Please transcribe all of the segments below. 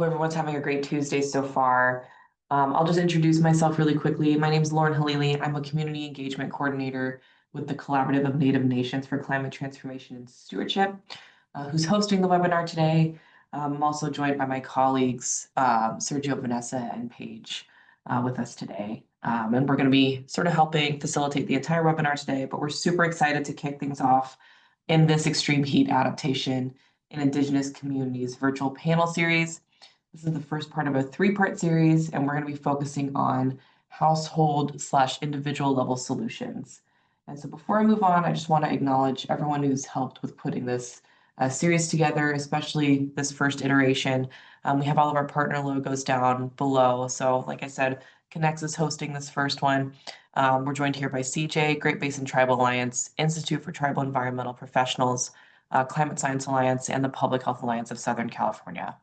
Hope everyone's having a great Tuesday so far. I'll just introduce myself really quickly. My name is Lauren Halili. I'm a community engagement coordinator with the Collaborative of Native Nations for Climate Transformation and Stewardship, who's hosting the webinar today. I'm also joined by my colleagues, Sergio, Vanessa, and Paige with us today. And we're going to be sort of helping facilitate the entire webinar today, but we're super excited to kick things off in this extreme heat adaptation in Indigenous Communities virtual panel series. This is the first part of a three-part series, and we're going to be focusing on household/individual level solutions. And so before I move on, I just want to acknowledge everyone who's helped with putting this series together, especially this first iteration. We have all of our partner logos down below. So like I said, Connects is hosting this first one. We're joined here by CJ, Great Basin Tribal Alliance, Institute for Tribal Environmental Professionals, Climate Science Alliance, and the Public Health Alliance of Southern California.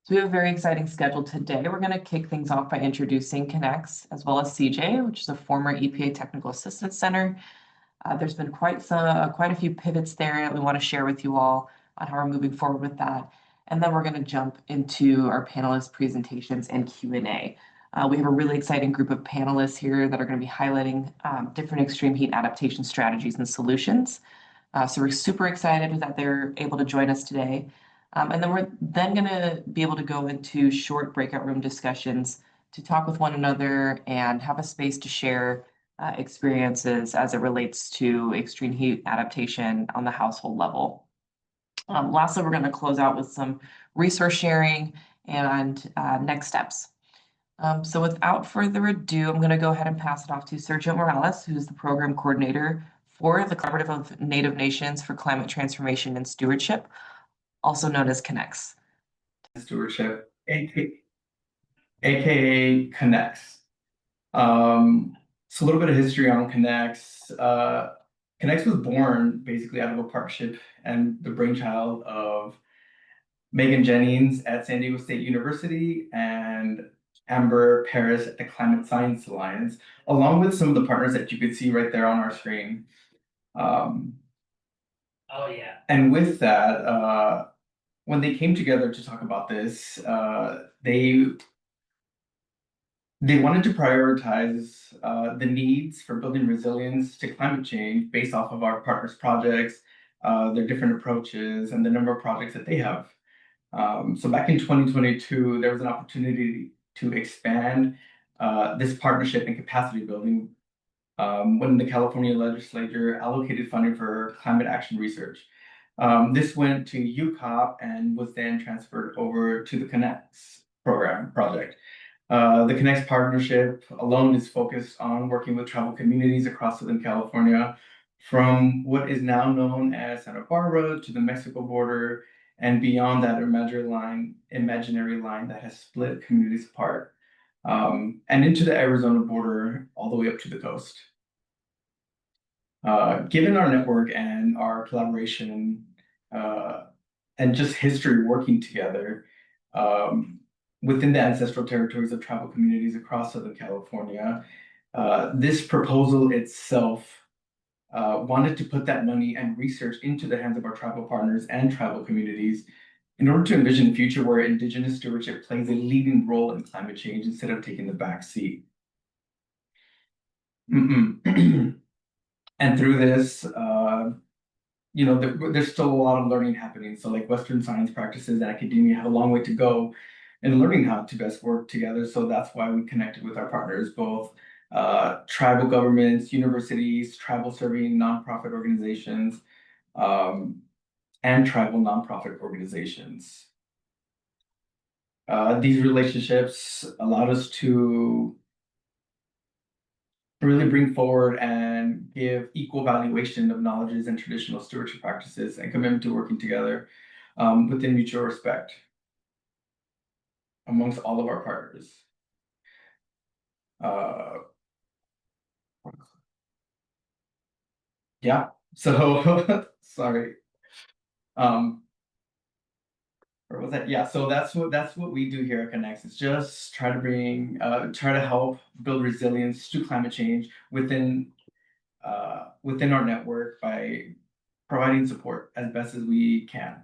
So we have a very exciting schedule today. We're going to kick things off by introducing Connects, as well as CJ, which is a former EPA Technical Assistance Center. There's been quite a few pivots there that we want to share with you all on how we're moving forward with that. And then we're going to jump into our panelist presentations and Q&A. We have a really exciting group of panelists here that are going to be highlighting different extreme heat adaptation strategies and solutions. So we're super excited that they're able to join us today. And then we're then going to be able to go into short breakout room discussions to talk with one another and have a space to share experiences as it relates to extreme heat adaptation on the household level. Lastly, we're going to close out with some resource sharing and next steps. So without further ado, I'm going to go ahead and pass it off to Sergio Morales, who's the program coordinator for the Collaborative of Native Nations for Climate Transformation and Stewardship, also known as Connects. Stewardship, aka Connects. So a little bit of history on Connects. Connects was born basically out of a partnership and the brainchild of Megan Jennings at San Diego State University and Amber Paris at the Climate Science Alliance, along with some of the partners that you could see right there on our screen. And with that, when they came together to talk about this, they wanted to prioritize the needs for building resilience to climate change based off of our partners' projects, their different approaches, and the number of projects that they have. So back in 2022, there was an opportunity to expand this partnership and capacity building when the California legislature allocated funding for climate action research. This went to UCOP and was then transferred over to the Connects project. The Connects partnership alone is focused on working with tribal communities across Southern California, from what is now known as Santa Barbara to the Mexico border, and beyond that imaginary line that has split communities apart, and into the Arizona border, all the way up to the coast. Given our network and our collaboration and just history working together within the ancestral territories of tribal communities across Southern California, this proposal itself wanted to put that money and research into the hands of our tribal partners and tribal communities in order to envision a future where Indigenous stewardship plays a leading role in climate change instead of taking the back seat. And through this, there's still a lot of learning happening. So like Western science practices and academia have a long way to go in learning how to best work together. So that's why we connected with our partners, both tribal governments, universities, tribal serving nonprofit organizations, and tribal nonprofit organizations. These relationships allowed us to really bring forward and give equal valuation of knowledges and traditional stewardship practices and commitment to working together within mutual respect amongst all of our partners. Yeah, so sorry. Or was that? Yeah, so that's what we do here at Connects. It's just try to help build resilience to climate change within our network by providing support as best as we can.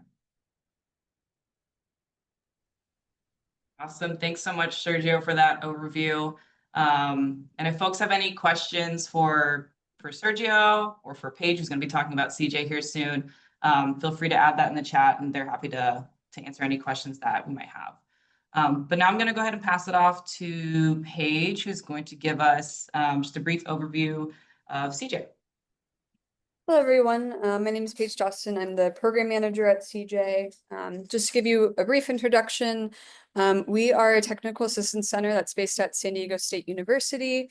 Awesome. Thanks so much, Sergio, for that overview. And if folks have any questions for Sergio or for Paige, who's going to be talking about CJ here soon, feel free to add that in the chat, and they're happy to answer any questions that we might have. But now I'm going to go ahead and pass it off to Paige, who's going to give us just a brief overview of CJ. Hello, everyone. My name is Paige Justin. I'm the program manager at CJ. Just to give you a brief introduction, we are a technical assistance center that's based at San Diego State University.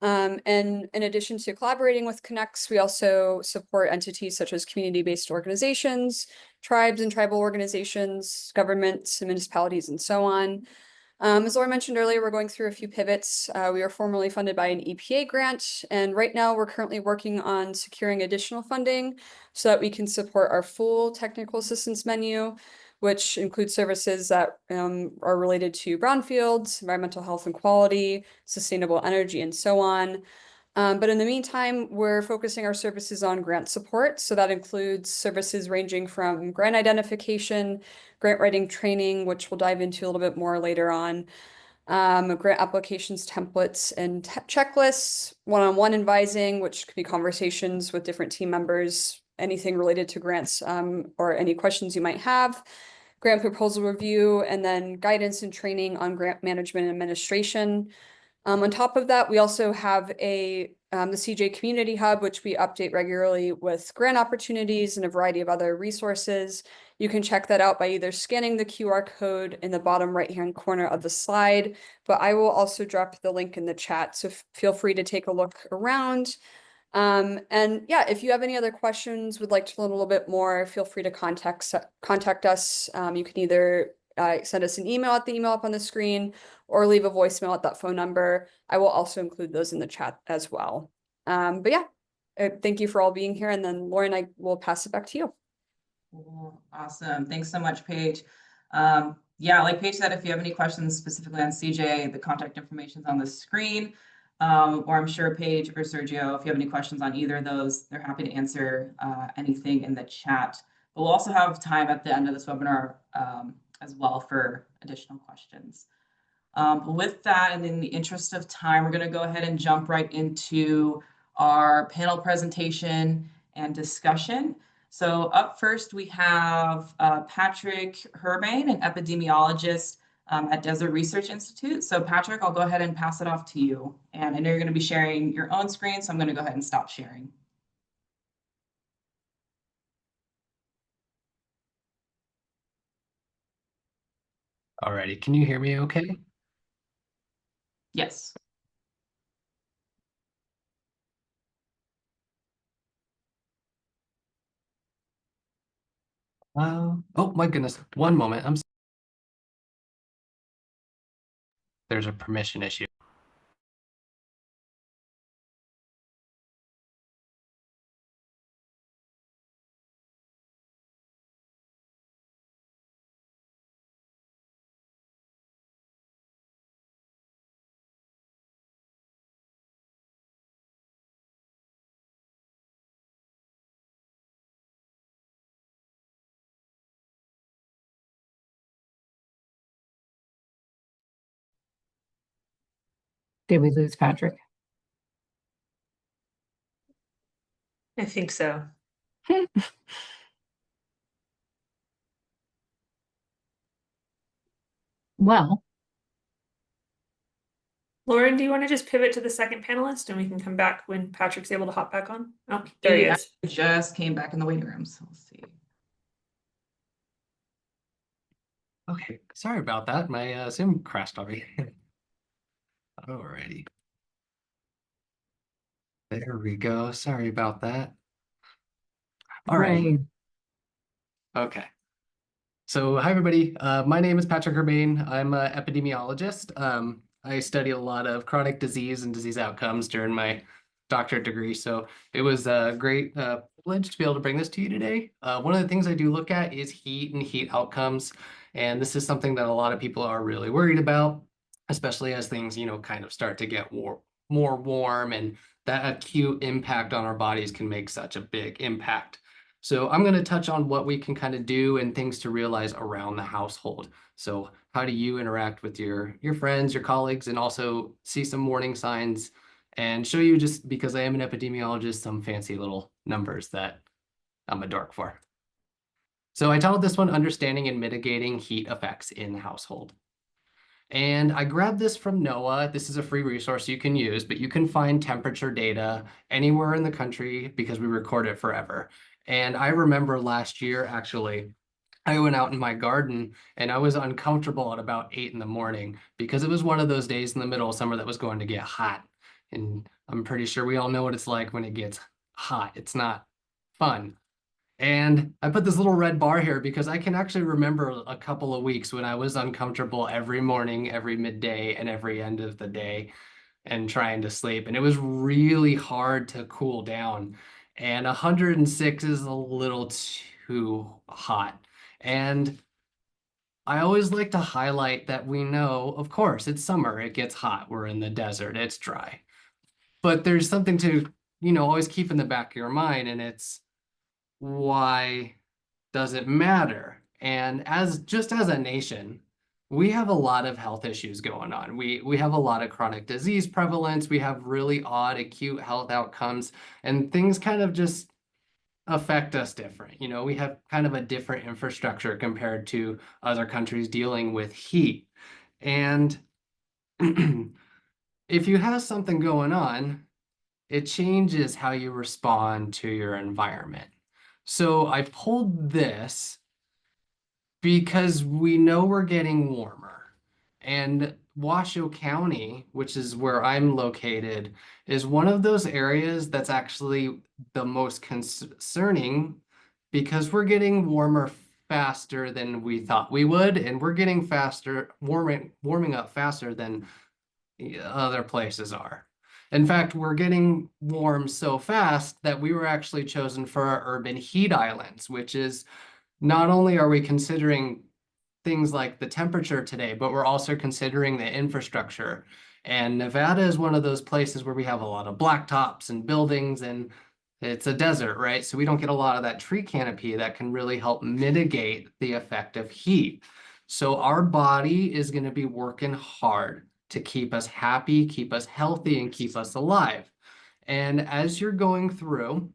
And in addition to collaborating with Connects, we also support entities such as community-based organizations, tribes and tribal organizations, governments, municipalities, and so on. As Laura mentioned earlier, we're going through a few pivots. We are formally funded by an EPA grant, and right now we're currently working on securing additional funding so that we can support our full technical assistance menu, which includes services that are related to brownfields, environmental health and quality, sustainable energy, and so on. But in the meantime, we're focusing our services on grant support. So that includes services ranging from grant identification, grant writing training, which we'll dive into a little bit more later on, grant applications, templates, and checklists, one-on-one advising, which could be conversations with different team members, anything related to grants or any questions you might have, grant proposal review, and then guidance and training on grant management and administration. On top of that, we also have the CJ Community Hub, which we update regularly with grant opportunities and a variety of other resources. You can check that out by either scanning the QR code in the bottom right-hand corner of the slide, but I will also drop the link in the chat, so feel free to take a look around. And yeah, if you have any other questions, would like to learn a little bit more, feel free to contact us. You can either send us an email at the email up on the screen or leave a voicemail at that phone number. I will also include those in the chat as well. But yeah, thank you for all being here. And then Lauren, I will pass it back to you. Awesome. Thanks so much, Paige. Yeah, like Paige said, if you have any questions specifically on CJ, the contact information is on the screen. Or I'm sure Paige or Sergio, if you have any questions on either of those, they're happy to answer anything in the chat. But we'll also have time at the end of this webinar as well for additional questions. With that, and in the interest of time, we're going to go ahead and jump right into our panel presentation and discussion. So up first, we have Patrick Herbane, an epidemiologist at Desert Research Institute. So Patrick, I'll go ahead and pass it off to you. And I know you're going to be sharing your own screen, so I'm going to go ahead and stop sharing. Alrighty, can you hear me okay? Yes. Oh my goodness, one moment. There's a permission issue. Did we lose Patrick? I think so. Well, Lauren, do you want to just pivot to the second panelist and we can come back when Patrick's able to hop back on? Oh, there he is. I just came back in the waiting room, so we'll see. Okay, sorry about that. My Zoom crashed on me. Alrighty. There we go. Sorry about that. All right. Okay. So hi, everybody. My name is Patrick Herbane. I'm an epidemiologist. I studied a lot of chronic disease and disease outcomes during my doctorate degree. So it was a great privilege to be able to bring this to you today. One of the things I do look at is heat and heat outcomes. And this is something that a lot of people are really worried about, especially as things, kind of start to get more warm, and that acute impact on our bodies can make such a big impact. So I'm going to touch on what we can kind of do and things to realize around the household. So how do you interact with your friends, your colleagues, and also see some warning signs and show you, just because I am an epidemiologist, some fancy little numbers that I'm a dork for. So I titled this one, Understanding and Mitigating Heat Effects in the Household. And I grabbed this from NOAA. This is a free resource you can use, but you can find temperature data anywhere in the country because we record it forever. And I remember last year, actually, I went out in my garden and I was uncomfortable at about 8 in the morning because it was one of those days in the middle of summer that was going to get hot. And I'm pretty sure we all know what it's like when it gets hot. It's not fun. And I put this little red bar here because I can actually remember a couple of weeks when I was uncomfortable every morning, every midday, and every end of the day and trying to sleep. And it was really hard to cool down. And 106 is a little too hot. And I always like to highlight that we know, of course, it's summer, it gets hot, we're in the desert, it's dry. But there's something to, always keep in the back of your mind, and it's, why does it matter? And just as a nation, we have a lot of health issues going on. We have a lot of chronic disease prevalence. We have really odd acute health outcomes, and things kind of just affect us different. We have kind of a different infrastructure compared to other countries dealing with heat. And if you have something going on, it changes how you respond to your environment. So I pulled this because we know we're getting warmer. And Washoe County, which is where I'm located, is one of those areas that's actually the most concerning because we're getting warmer faster than we thought we would, and we're getting warming up faster than other places are. In fact, we're getting warm so fast that we were actually chosen for our urban heat islands, which is, not only are we considering things like the temperature today, but we're also considering the infrastructure. And Nevada is one of those places where we have a lot of blacktops and buildings, and it's a desert, right? So we don't get a lot of that tree canopy that can really help mitigate the effect of heat. So our body is going to be working hard to keep us happy, keep us healthy, and keep us alive. And as you're going through,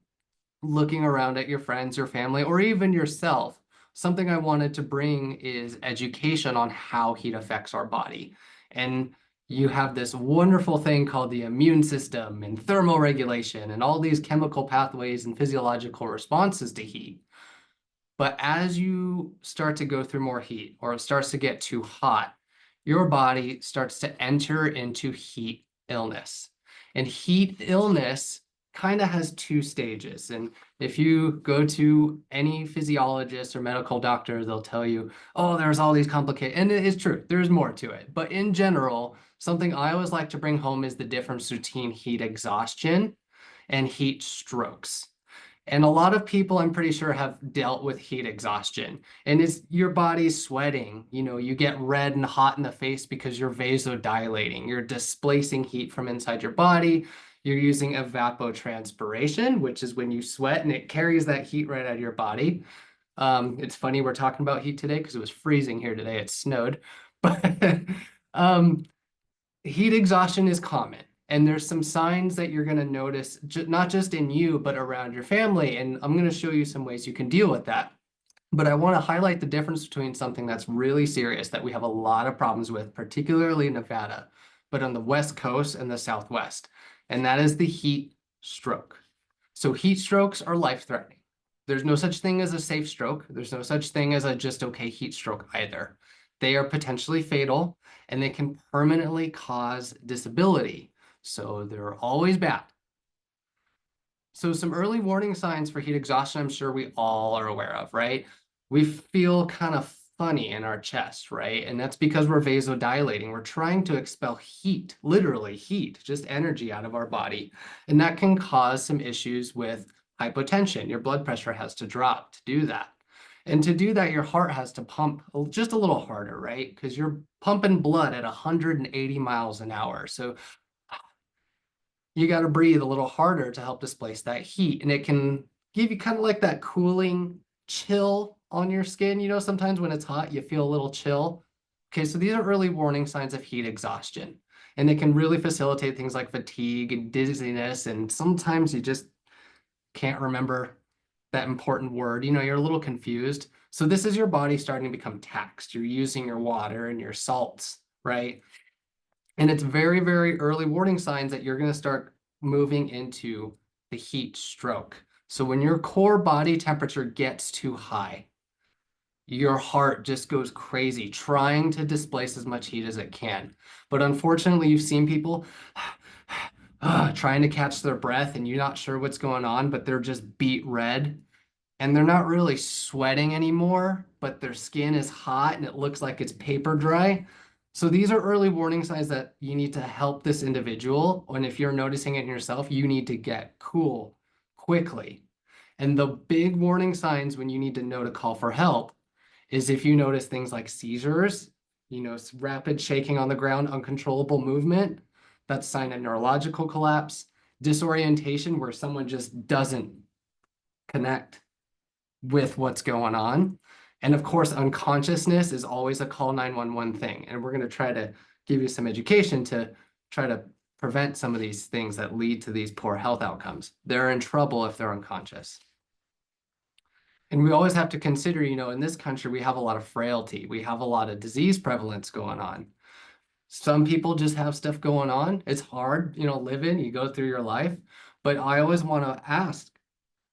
looking around at your friends, your family, or even yourself, something I wanted to bring is education on how heat affects our body. And you have this wonderful thing called the immune system and thermal regulation and all these chemical pathways and physiological responses to heat. But as you start to go through more heat, or it starts to get too hot, your body starts to enter into heat illness. And heat illness kind of has two stages. And if you go to any physiologist or medical doctor, they'll tell you, oh, there's all these complicated, and it is true, there's more to it. But in general, something I always like to bring home is the difference between heat exhaustion and heat strokes. And a lot of people, I'm pretty sure, have dealt with heat exhaustion. And it's your body's sweating. You get red and hot in the face because you're vasodilating. You're displacing heat from inside your body. You're using evapotranspiration, which is when you sweat and it carries that heat right out of your body. It's funny we're talking about heat today because it was freezing here today. It snowed. But heat exhaustion is common. And there's some signs that you're going to notice, not just in you, but around your family. And I'm going to show you some ways you can deal with that. But I want to highlight the difference between something that's really serious that we have a lot of problems with, particularly in Nevada, but on the West Coast and the Southwest. And that is the heat stroke. So heat strokes are life-threatening. There's no such thing as a safe stroke. There's no such thing as a just okay heat stroke either. They are potentially fatal, and they can permanently cause disability. So they're always bad. So some early warning signs for heat exhaustion, I'm sure we all are aware of, right? We feel kind of funny in our chest, right? And that's because we're vasodilating. We're trying to expel heat, literally heat, just energy out of our body. And that can cause some issues with hypotension. Your blood pressure has to drop to do that. And to do that, your heart has to pump just a little harder, right? Because you're pumping blood at 180 miles an hour. So you got to breathe a little harder to help displace that heat. And it can give you kind of like that cooling chill on your skin. You know, sometimes when it's hot, you feel a little chill. Okay, so these are early warning signs of heat exhaustion, and they can really facilitate things like fatigue and dizziness, and sometimes you just can't remember that important word. You know, you're a little confused. So this is your body starting to become taxed. You're using your water and your salts, right? And it's very, very early warning signs that you're going to start moving into the heat stroke. So when your core body temperature gets too high, your heart just goes crazy trying to displace as much heat as it can. But unfortunately, you've seen people trying to catch their breath and you're not sure what's going on, but they're just beet red and they're not really sweating anymore, but their skin is hot and it looks like it's paper dry. So these are early warning signs that you need to help this individual. And if you're noticing it in yourself, you need to get cool quickly. And the big warning signs when you need to know to call for help is if you notice things like seizures, you know, rapid shaking on the ground, uncontrollable movement, that's a sign of neurological collapse, disorientation where someone just doesn't connect with what's going on. And of course, unconsciousness is always a call 911 thing. And we're going to try to give you some education to try to prevent some of these things that lead to these poor health outcomes. They're in trouble if they're unconscious. And we always have to consider, you know, in this country, we have a lot of frailty. We have a lot of disease prevalence going on. Some people just have stuff going on. It's hard, you know, living, you go through your life. But I always want to ask,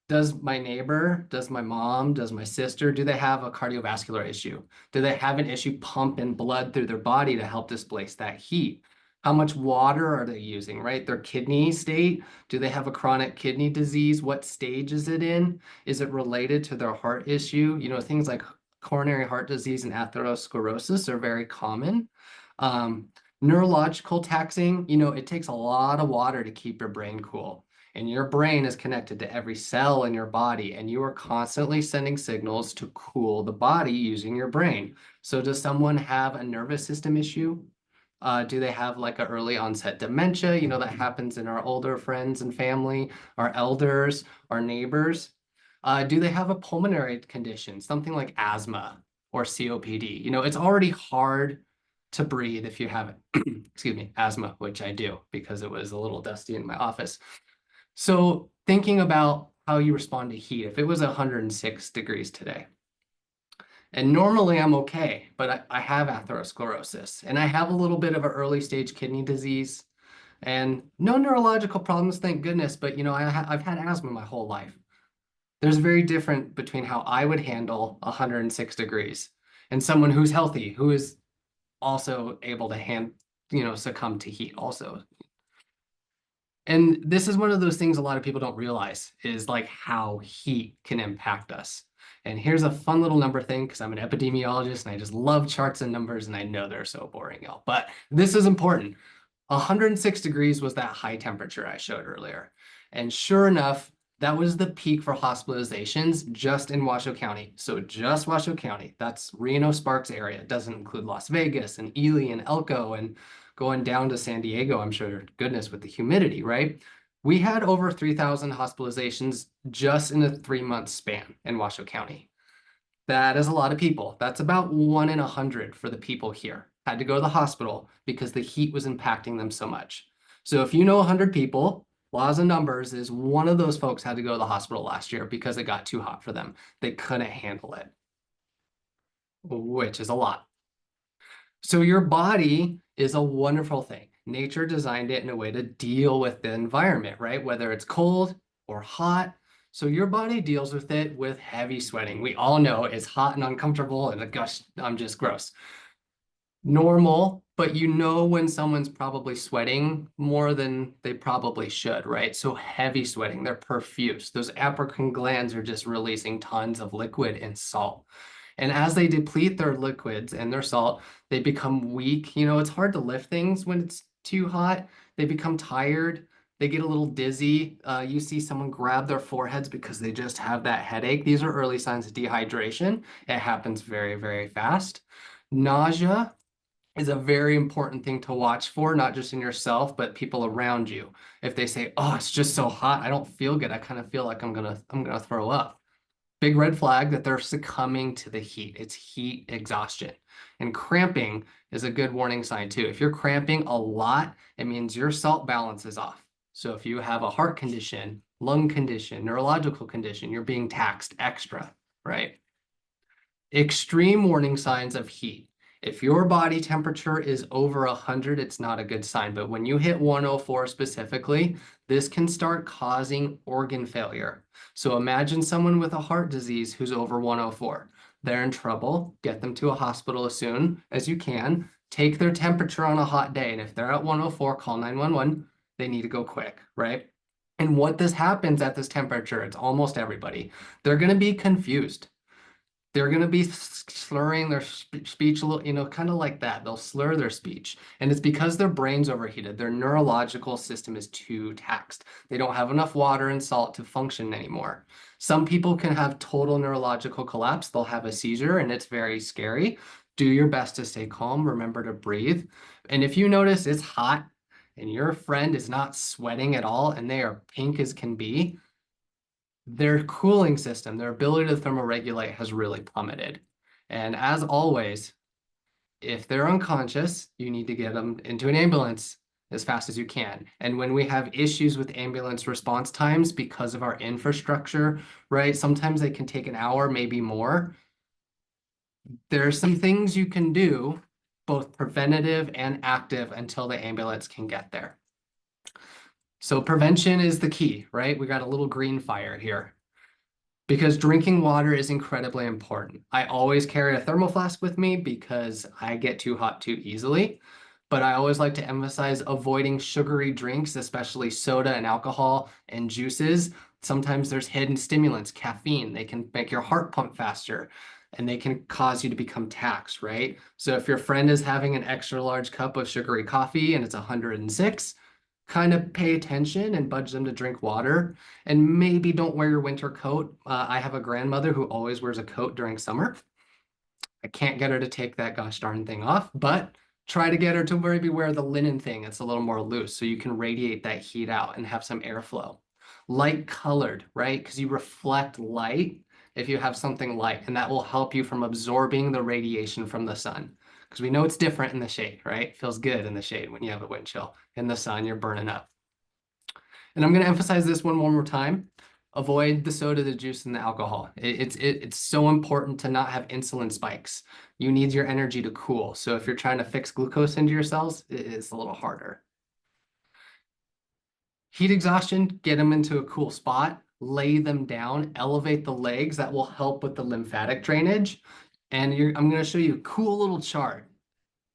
does my neighbor, does my mom, does my sister, do they have a cardiovascular issue? Do they have an issue pumping blood through their body to help displace that heat? How much water are they using, right? Their kidney state, do they have a chronic kidney disease? What stage is it in? Is it related to their heart issue? You know, things like coronary heart disease and atherosclerosis are very common. Neurological taxing, you know, it takes a lot of water to keep your brain cool. And your brain is connected to every cell in your body, and you are constantly sending signals to cool the body using your brain. So does someone have a nervous system issue? Do they have like an early onset dementia? You know, that happens in our older friends and family, our elders, our neighbors. Do they have a pulmonary condition, something like asthma or COPD? You know, it's already hard to breathe if you have, excuse me, asthma, which I do because it was a little dusty in my office. So thinking about how you respond to heat, if it was 106 degrees today, and normally I'm okay, but I have atherosclerosis and I have a little bit of an early stage kidney disease and no neurological problems, thank goodness. But, you know, I've had asthma my whole life. There's very different between how I would handle 106 degrees and someone who's healthy, who is also able to succumb to heat also. And this is one of those things a lot of people don't realize is like how heat can impact us. And here's a fun little number thing because I'm an epidemiologist and I just love charts and numbers and I know they're so boring, y'all. But this is important. 106 degrees was that high temperature I showed earlier. And sure enough, that was the peak for hospitalizations just in Washoe County. So just Washoe County, that's Reno Sparks area. It doesn't include Las Vegas and Ely and Elko and going down to San Diego, I'm sure, goodness, with the humidity, right? We had over 3,000 hospitalizations just in a 3-month span in Washoe County. That is a lot of people. That's about 1 in 100 for the people here. Had to go to the hospital because the heat was impacting them so much. So if you know 100 people, laws and numbers is one of those folks had to go to the hospital last year because it got too hot for them. They couldn't handle it, which is a lot. So your body is a wonderful thing. Nature designed it in a way to deal with the environment, right? Whether it's cold or hot. So your body deals with it with heavy sweating. We all know it's hot and uncomfortable and gosh, I'm just gross. Normal, but you know when someone's probably sweating more than they probably should, right? So heavy sweating, they're profuse. Those apocrine glands are just releasing tons of liquid and salt. And as they deplete their liquids and their salt, they become weak. You know, it's hard to lift things when it's too hot. They become tired. They get a little dizzy. You see someone grab their foreheads because they just have that headache. These are early signs of dehydration. It happens very, very fast. Nausea, is a very important thing to watch for, not just in yourself, but people around you. If they say, oh, it's just so hot, I don't feel good. I kind of feel like I'm gonna throw up. Big red flag that they're succumbing to the heat. It's heat exhaustion. And cramping is a good warning sign too. If you're cramping a lot, it means your salt balance is off. So if you have a heart condition, lung condition, neurological condition, you're being taxed extra, right? Extreme warning signs of heat. If your body temperature is over 100, it's not a good sign. But when you hit 104 specifically, this can start causing organ failure. So imagine someone with a heart disease who's over 104. They're in trouble. Get them to a hospital as soon as you can. Take their temperature on a hot day. And if they're at 104, call 911. They need to go quick, right? And what this happens at this temperature, it's almost everybody. They're going to be confused. They're going to be slurring their speech a little, you know, kind of like that. They'll slur their speech. And it's because their brain's overheated. Their neurological system is too taxed. They don't have enough water and salt to function anymore. Some people can have total neurological collapse. They'll have a seizure and it's very scary. Do your best to stay calm. Remember to breathe. And if you notice it's hot and your friend is not sweating at all and they are pink as can be, their cooling system, their ability to thermoregulate has really plummeted. And as always, if they're unconscious, you need to get them into an ambulance as fast as you can. And when we have issues with ambulance response times because of our infrastructure, right? Sometimes they can take an hour, maybe more. There are some things you can do, both preventative and active, until the ambulance can get there. So prevention is the key, right? We got a little green fire here because drinking water is incredibly important. I always carry a thermal flask with me because I get too hot too easily, but I always like to emphasize avoiding sugary drinks, especially soda and alcohol and juices. Sometimes there's hidden stimulants, caffeine. They can make your heart pump faster and they can cause you to become taxed, right? So if your friend is having an extra large cup of sugary coffee and it's 106, kind of pay attention and budge them to drink water, and maybe don't wear your winter coat. I have a grandmother who always wears a coat during summer. I can't get her to take that gosh darn thing off, but try to get her to maybe wear the linen thing. It's a little more loose so you can radiate that heat out and have some airflow. Light colored, right? Because you reflect light if you have something light, and that will help you from absorbing the radiation from the sun. Because we know it's different in the shade, right? It feels good in the shade when you have a wind chill. In the sun, you're burning up. And I'm going to emphasize this one more time. Avoid the soda, the juice, and the alcohol. It's so important to not have insulin spikes. You need your energy to cool. So if you're trying to fix glucose into your cells, it's a little harder. Heat exhaustion, get them into a cool spot, lay them down, elevate the legs. That will help with the lymphatic drainage. And I'm going to show you a cool little chart.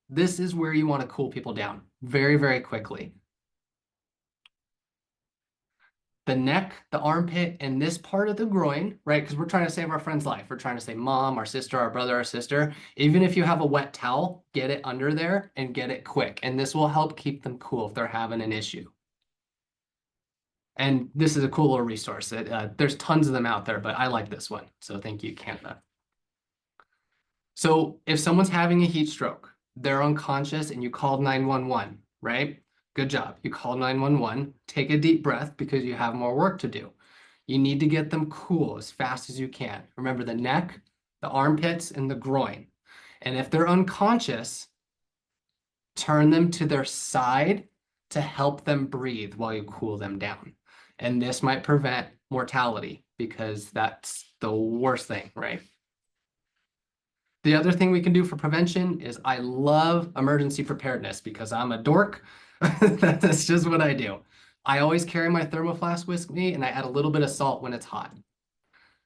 This is where you want to cool people down very, very quickly. The neck, the armpit, and this part of the groin, right? Because we're trying to save our friend's life. We're trying to save mom, our sister, our brother, our sister. Even if you have a wet towel, get it under there and get it quick. And this will help keep them cool if they're having an issue. And this is a cool little resource. There's tons of them out there, but I like this one. So thank you, Canada. So if someone's having a heat stroke, they're unconscious and you called 911, right? Good job. You call 911, take a deep breath because you have more work to do. You need to get them cool as fast as you can. Remember the neck, the armpits, and the groin. And if they're unconscious, turn them to their side to help them breathe while you cool them down. And this might prevent mortality because that's the worst thing, right? The other thing we can do for prevention is I love emergency preparedness because I'm a dork. That's just what I do. I always carry my thermoflask with me and I add a little bit of salt when it's hot.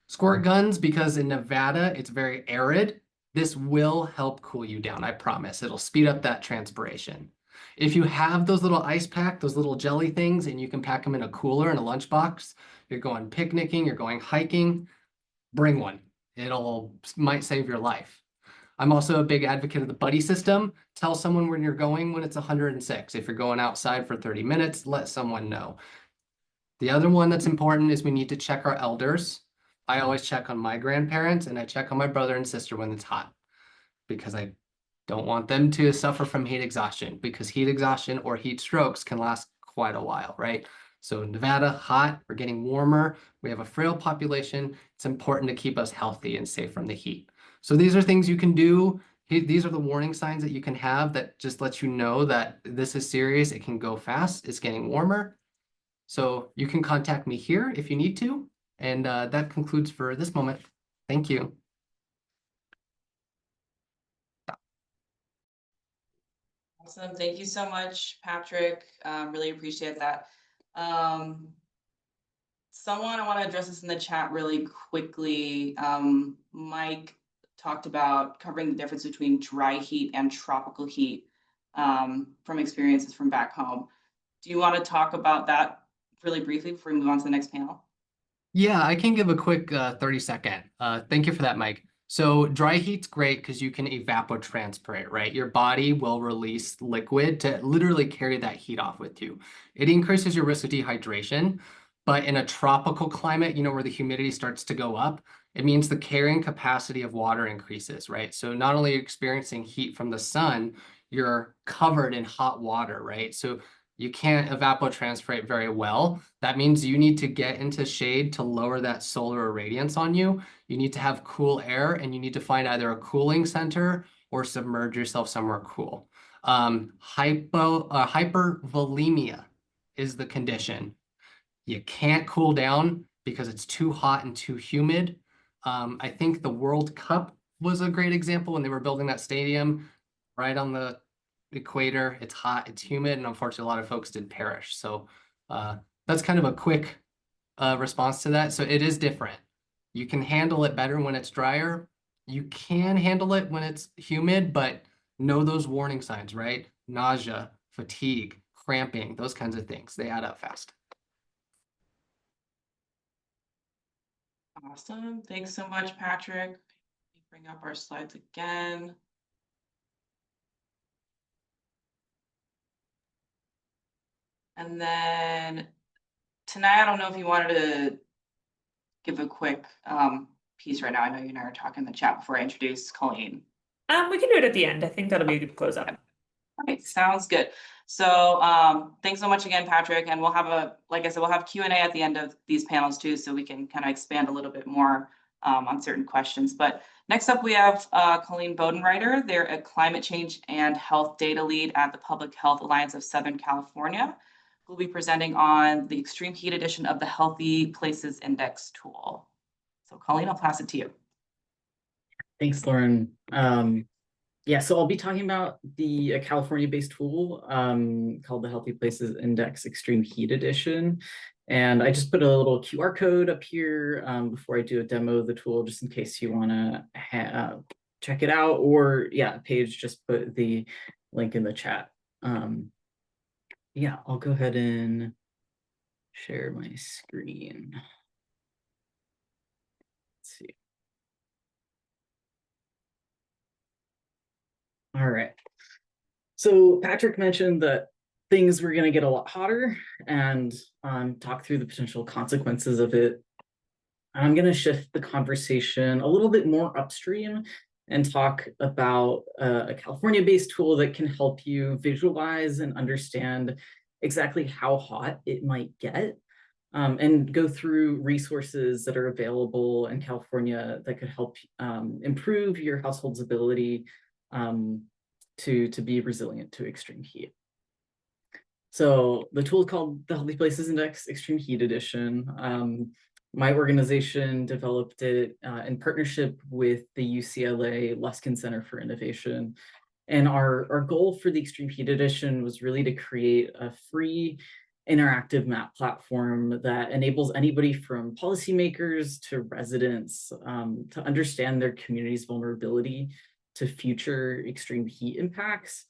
Squirt guns, because in Nevada, it's very arid. This will help cool you down, I promise. It'll speed up that transpiration. If you have those little ice pack, those little jelly things, and you can pack them in a cooler in a lunchbox, you're going picnicking, you're going hiking, bring one. Might save your life. I'm also a big advocate of the buddy system. Tell someone when you're going when it's 106. If you're going outside for 30 minutes, let someone know. The other one that's important is we need to check our elders. I always check on my grandparents and I check on my brother and sister when it's hot because I Don't want them to suffer from heat exhaustion, because heat exhaustion or heat strokes can last quite a while, right? So Nevada, hot, we're getting warmer. We have a frail population. It's important to keep us healthy and safe from the heat. So these are things you can do. These are the warning signs that you can have that just lets you know that this is serious. It can go fast. It's getting warmer. So you can contact me here if you need to. And that concludes for this moment. Thank you. Awesome. Thank you so much, Patrick. Really appreciate that. Someone, I want to address this in the chat really quickly. Mike talked about covering the difference between dry heat and tropical heat from experiences from back home. Do you want to talk about that really briefly before we move on to the next panel? Yeah, I can give a quick 30-second. Thank you for that, Mike. So dry heat's great because you can evapotranspirate, right? Your body will release liquid to literally carry that heat off with you. It increases your risk of dehydration, but in a tropical climate, where the humidity starts to go up, it means the carrying capacity of water increases, right? So not only are you experiencing heat from the sun, you're covered in hot water, right? So you can't evapotranspirate very well. That means you need to get into shade to lower that solar irradiance on you. You need to have cool air, and you need to find either a cooling center or submerge yourself somewhere cool. Hypervolemia is the condition. You can't cool down because it's too hot and too humid. I think the World Cup was a great example when they were building that stadium right on the equator. It's hot, it's humid, and unfortunately a lot of folks did perish. So that's kind of a quick response to that. So it is different. You can handle it better when it's drier. You can handle it when it's humid, but know those warning signs, right? Nausea, fatigue, cramping, those kinds of things. They add up fast. Awesome. Thanks so much, Patrick. Let me bring up our slides again. And then tonight, I don't know if you wanted to give a quick piece right now. I know you and I were talking in the chat before I introduced Colleen. We can do it at the end. I think that'll be a good close up. Okay, sounds good. So thanks so much again, Patrick. And we'll have like I said, we'll have Q&A at the end of these panels too, so we can kind of expand a little bit more on certain questions. But next up, we have Colleen Bodenreiter. They're a climate change and health data lead at the Public Health Alliance of Southern California. We'll be presenting on the extreme heat edition of the Healthy Places Index tool. So Colleen, I'll pass it to you. Thanks, Lauren. Yeah, so I'll be talking about the California-based tool called the Healthy Places Index Extreme Heat Edition. And I just put a little QR code up here before I do a demo of the tool, just in case you want to check it out. Or yeah, Paige just put the link in the chat. Yeah, I'll go ahead and share my screen. Let's see. All right. So Patrick mentioned that things were going to get a lot hotter, and talk through the potential consequences of it. I'm going to shift the conversation a little bit more upstream and talk about a California-based tool that can help you visualize and understand exactly how hot it might get, and go through resources that are available in California that could help improve your household's ability to be resilient to extreme heat. So the tool is called the Healthy Places Index Extreme Heat Edition. My organization developed it in partnership with the UCLA Luskin Center for Innovation. And our goal for the Extreme Heat Edition was really to create a free interactive map platform that enables anybody from policymakers to residents to understand their community's vulnerability to future extreme heat impacts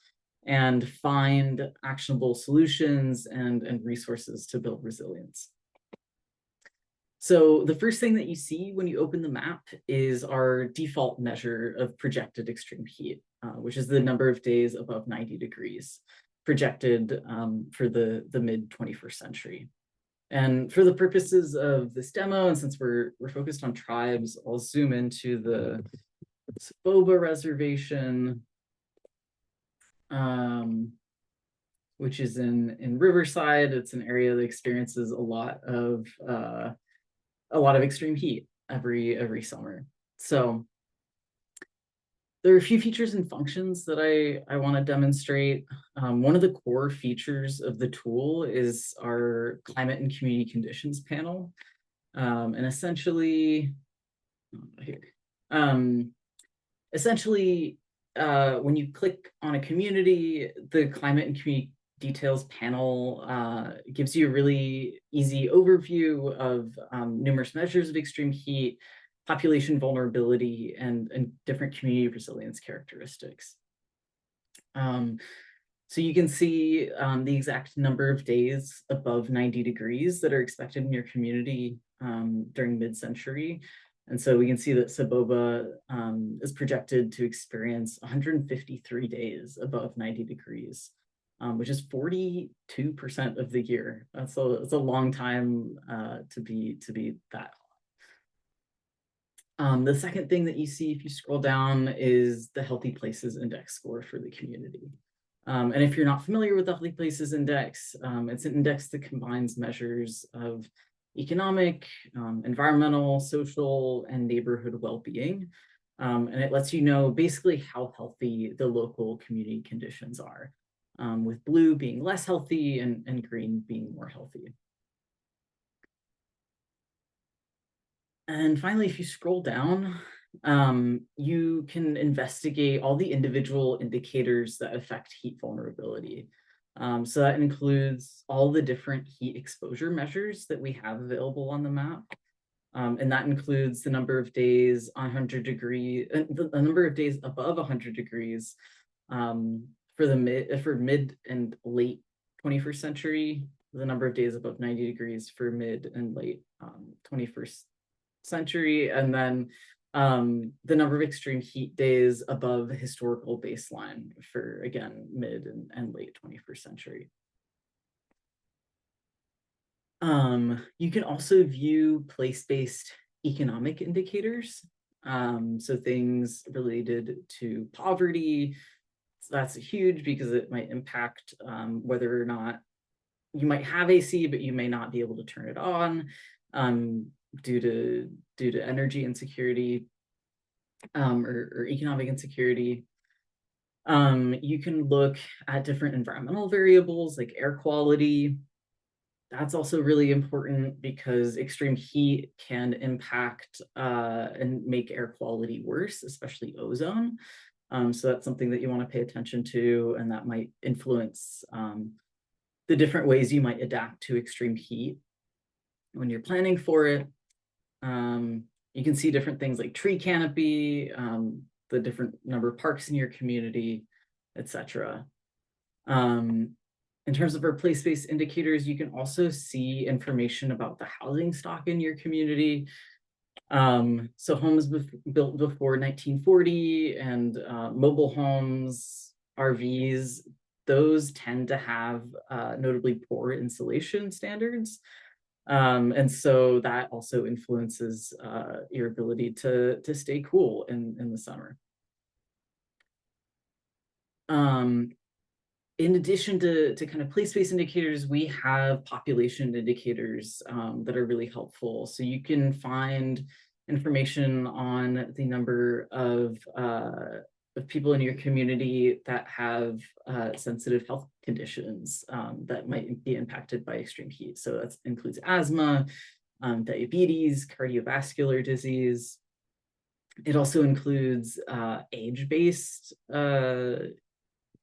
and find actionable solutions and resources to build resilience. So the first thing that you see when you open the map is our default measure of projected extreme heat, which is the number of days above 90 degrees projected for the mid-21st century. And for the purposes of this demo, and since we're focused on tribes, I'll zoom into the Boba Reservation. which is in Riverside. It's an area that experiences a lot of extreme heat every summer. So there are a few features and functions that I want to demonstrate. One of the core features of the tool is our climate and community conditions panel. And essentially, when you click on a community, the climate and community details panel gives you a really easy overview of numerous measures of extreme heat, population vulnerability, and different community resilience characteristics. So you can see the exact number of days above 90 degrees that are expected in your community during mid-century. And so we can see that Saboba is projected to experience 153 days above 90 degrees, which is 42% of the year. That's a long time to be that hot. The second thing that you see if you scroll down is the Healthy Places Index score for the community. And if you're not familiar with the Healthy Places Index, it's an index that combines measures of economic, environmental, social, and neighborhood well-being. And it lets you know basically how healthy the local community conditions are, with blue being less healthy and green being more healthy. And finally, if you scroll down, you can investigate all the individual indicators that affect heat vulnerability. So that includes all the different heat exposure measures that we have available on the map. And that includes the number of days on 100 degrees, the number of days above 100 degrees for mid and late 21st century, the number of days above 90 degrees for mid and late 21st century, and then the number of extreme heat days above the historical baseline for, again, mid and late 21st century. You can also view place-based economic indicators. So things related to poverty. So that's huge because it might impact whether or not you might have AC, but you may not be able to turn it on due to energy insecurity or economic insecurity. You can look at different environmental variables like air quality. That's also really important because extreme heat can impact and make air quality worse, especially ozone. So that's something that you want to pay attention to, and that might influence the different ways you might adapt to extreme heat when you're planning for it. You can see different things like tree canopy, the different number of parks in your community, etc. In terms of our place-based indicators, you can also see information about the housing stock in your community. So homes built before 1940 and mobile homes, RVs, those tend to have notably poor insulation standards. And so that also influences your ability to stay cool in the summer. In addition to kind of place-based indicators, we have population indicators that are really helpful. So you can find information on the number of people in your community that have sensitive health conditions that might be impacted by extreme heat. So that includes asthma, diabetes, cardiovascular disease. It also includes age-based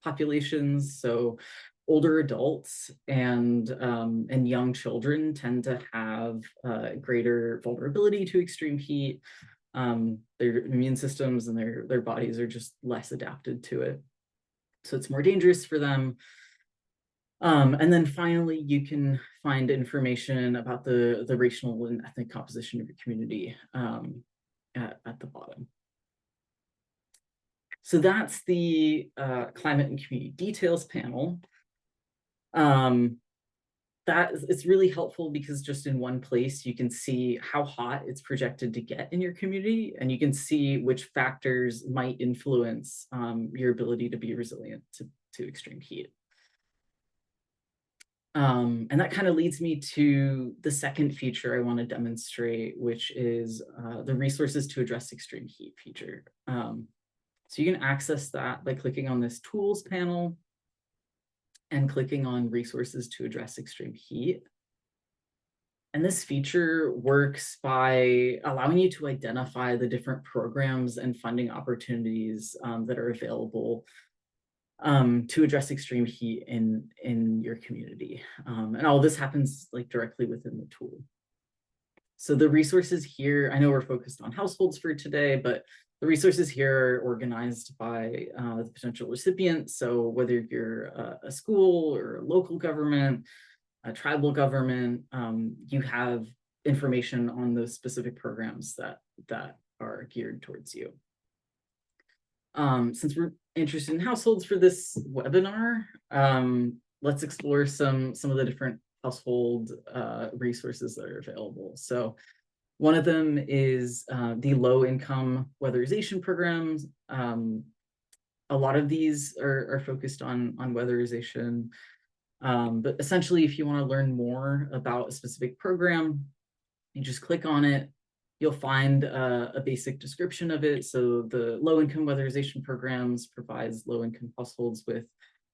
populations. So older adults and young children tend to have greater vulnerability to extreme heat. Their immune systems and their bodies are just less adapted to it. So it's more dangerous for them. And then finally, you can find information about the racial and ethnic composition of your community at the bottom. So that's the climate and community details panel. it's really helpful because just in one place you can see how hot it's projected to get in your community, and you can see which factors might influence your ability to be resilient to extreme heat. And that kind of leads me to the second feature I want to demonstrate, which is the resources to address extreme heat feature. So you can access that by clicking on this tools panel and clicking on resources to address extreme heat. And this feature works by allowing you to identify the different programs and funding opportunities that are available to address extreme heat in your community. And all this happens like directly within the tool. So the resources here, I know we're focused on households for today, but the resources here are organized by the potential recipient. So whether you're a school or a local government, a tribal government, you have information on those specific programs that are geared towards you. Since we're interested in households for this webinar, let's explore some of the different household resources that are available. So one of them is the low-income weatherization programs. A lot of these are focused on weatherization, but essentially, if you want to learn more about a specific program, you just click on it. You'll find a basic description of it. So the low-income weatherization programs provides low-income households with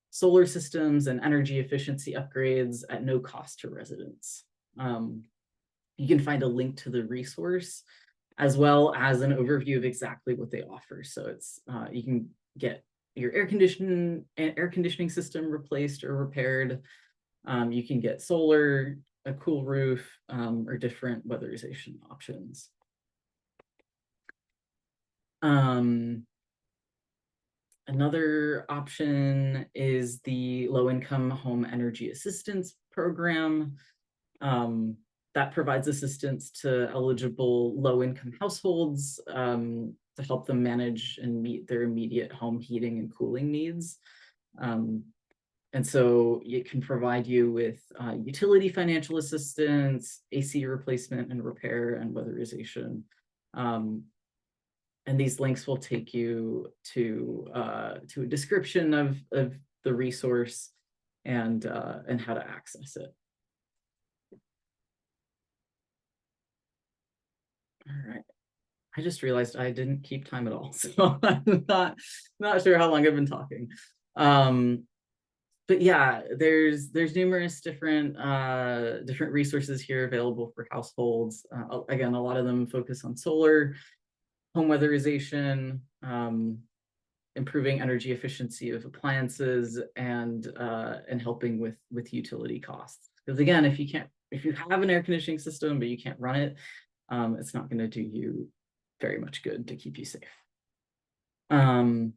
solar systems and energy efficiency upgrades at no cost to residents. You can find a link to the resource as well as an overview of exactly what they offer. So it's you can get your air conditioning system replaced or repaired. You can get solar, a cool roof, or different weatherization options. Another option is the low-income home energy assistance program. That provides assistance to eligible low-income households to help them manage and meet their immediate home heating and cooling needs. And so it can provide you with utility financial assistance, AC replacement and repair, and weatherization. And these links will take you to a description of the resource and how to access it. All right. I just realized I didn't keep time at all, so I'm not sure how long I've been talking. But yeah, there's numerous different resources here available for households. Again, a lot of them focus on solar, home weatherization, improving energy efficiency of appliances, and helping with utility costs. Because again, if you have an air conditioning system but you can't run it, it's not going to do you very much good to keep you safe. I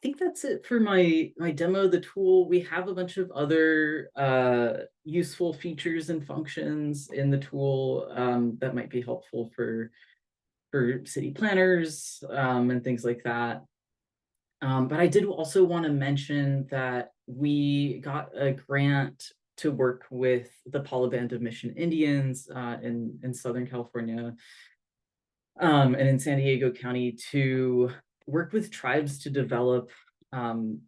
think that's it for my demo of the tool. We have a bunch of other useful features and functions in the tool that might be helpful for city planners and things like that. But I did also want to mention that we got a grant to work with the Palo Band of Mission Indians in Southern California and in San Diego County to work with tribes to develop and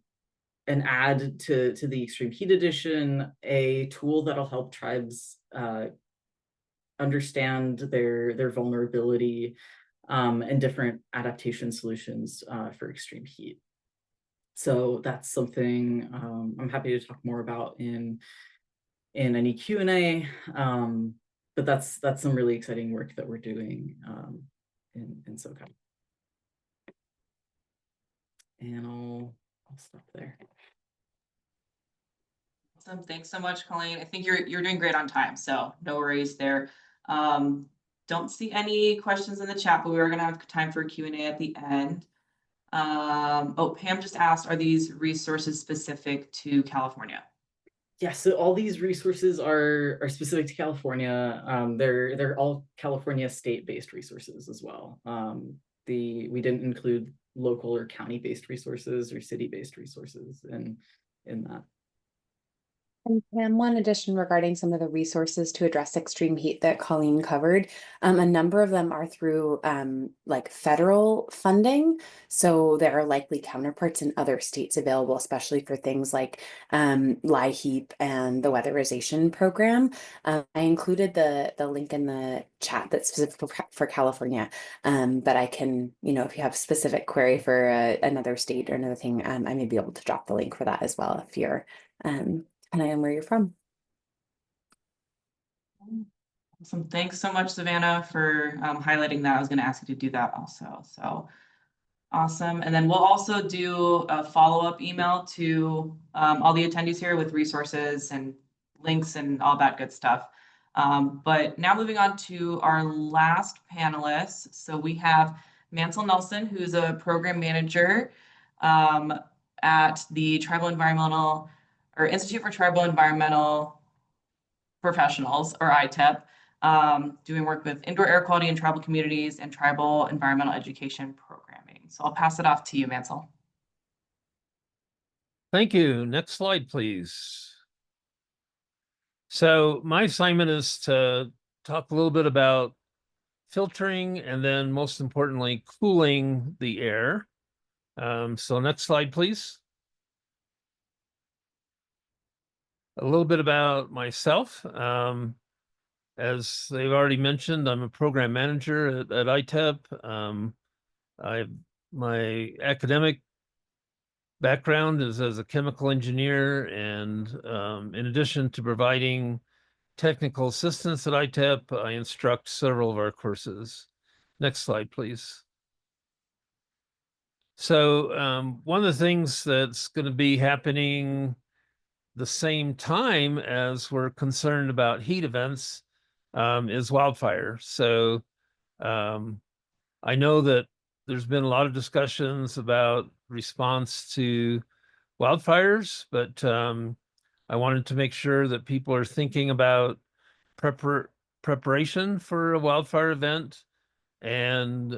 add to the Extreme Heat Edition a tool that'll help tribes understand their vulnerability and different adaptation solutions for extreme heat. So that's something I'm happy to talk more about in any Q&A, but that's some really exciting work that we're doing in SoCal. And I'll stop there. Awesome. Thanks so much, Colleen. I think you're doing great on time, so no worries there. Don't see any questions in the chat, but we are going to have time for a Q&A at the end. Oh, Pam just asked, are these resources specific to California? Yeah, so all these resources are specific to California. They're all California state-based resources as well. We didn't include local or county-based resources or city-based resources in that. And one addition regarding some of the resources to address extreme heat that Colleen covered. A number of them are through like federal funding. So there are likely counterparts in other states available, especially for things like LIHEAP and the weatherization program. I included the link in the chat that's specific for California. But I can, if you have specific query for another state or another thing, I may be able to drop the link for that as well if you're and I am where you're from. Awesome. Thanks so much, Savannah, for highlighting that. I was going to ask you to do that also. So awesome. And then we'll also do a follow-up email to all the attendees here with resources and links and all that good stuff. But now moving on to our last panelist. So we have Mansell Nelson, who's a program manager at the Institute for Tribal Environmental Professionals, or ITEP, doing work with indoor air quality in tribal communities and tribal environmental education programming. So I'll pass it off to you, Mansell. Thank you. Next slide, please. So my assignment is to talk a little bit about filtering and then most importantly, cooling the air. So next slide, please. A little bit about myself. As they've already mentioned, I'm a program manager at ITEP. My academic background is as a chemical engineer, and in addition to providing technical assistance at ITEP, I instruct several of our courses. Next slide, please. So one of the things that's going to be happening the same time as we're concerned about heat events is wildfire. So I know that there's been a lot of discussions about response to wildfires, but I wanted to make sure that people are thinking about preparation for a wildfire event, and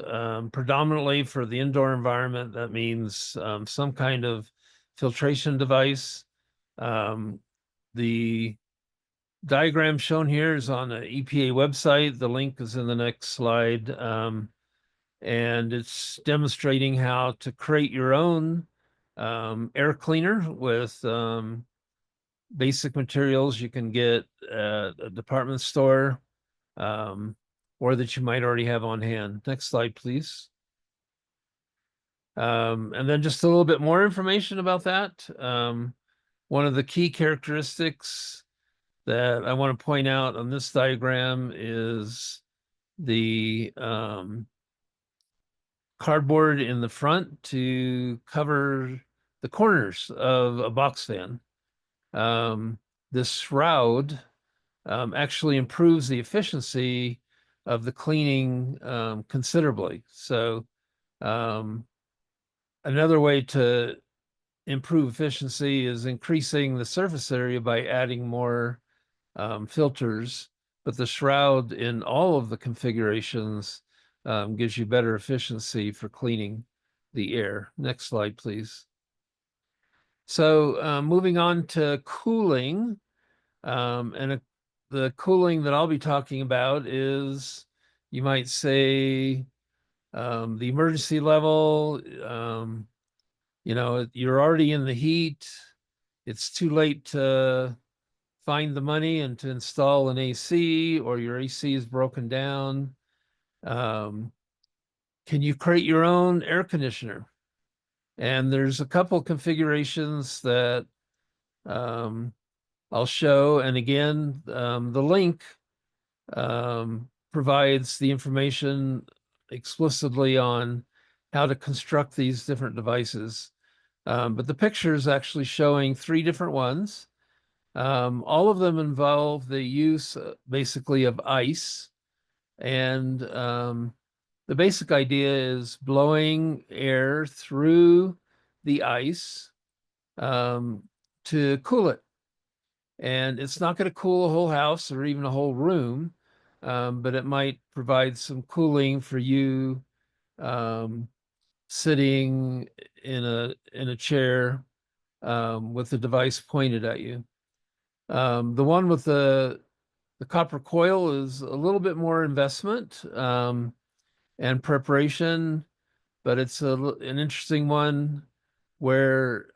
predominantly for the indoor environment, that means some kind of filtration device. The diagram shown here is on the EPA website. The link is in the next slide. And it's demonstrating how to create your own air cleaner with basic materials you can get at a department store, or that you might already have on hand. Next slide, please. And then just a little bit more information about that. One of the key characteristics that I want to point out on this diagram is the cardboard in the front to cover the corners of a box fan. This shroud actually improves the efficiency of the cleaning considerably. So another way to improve efficiency is increasing the surface area by adding more filters, but the shroud in all of the configurations gives you better efficiency for cleaning the air. Next slide, please. So moving on to cooling, the cooling that I'll be talking about is, you might say, the emergency level. You're already in the heat. It's too late to find the money and to install an AC, or your AC is broken down. Can you create your own air conditioner? And there's a couple configurations that I'll show. And again, the link provides the information explicitly on how to construct these different devices. But the picture is actually showing 3 different ones. All of them involve the use basically of ice. And the basic idea is blowing air through the ice to cool it. And it's not going to cool a whole house or even a whole room, but it might provide some cooling for you sitting in a chair with the device pointed at you. The one with the copper coil is a little bit more investment and preparation, but it's an interesting one where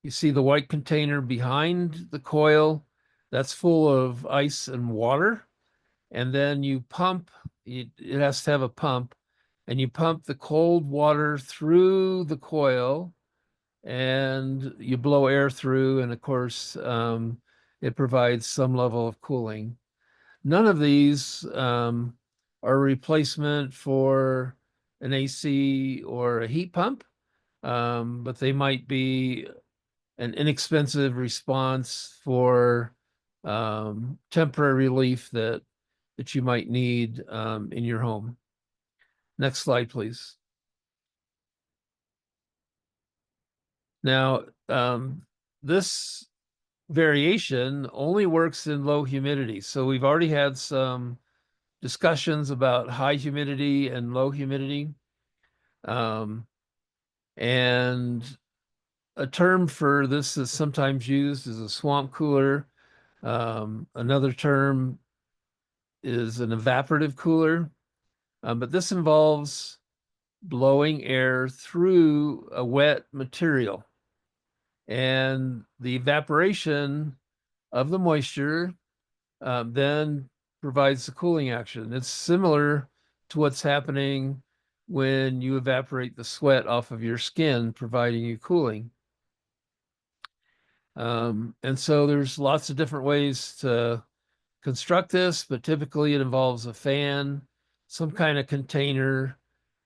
you see the white container behind the coil that's full of ice and water. And then you pump, it has to have a pump, and you pump the cold water through the coil and you blow air through. And of course, it provides some level of cooling. None of these are a replacement for an AC or a heat pump, but they might be an inexpensive response for temporary relief that you might need in your home. Next slide, please. Now, this variation only works in low humidity. So we've already had some discussions about high humidity and low humidity. And a term for this is sometimes used as a swamp cooler. Another term is an evaporative cooler, but this involves blowing air through a wet material. And the evaporation of the moisture then provides the cooling action. It's similar to what's happening when you evaporate the sweat off of your skin, providing you cooling. And so there's lots of different ways to construct this, but typically it involves a fan, some kind of container,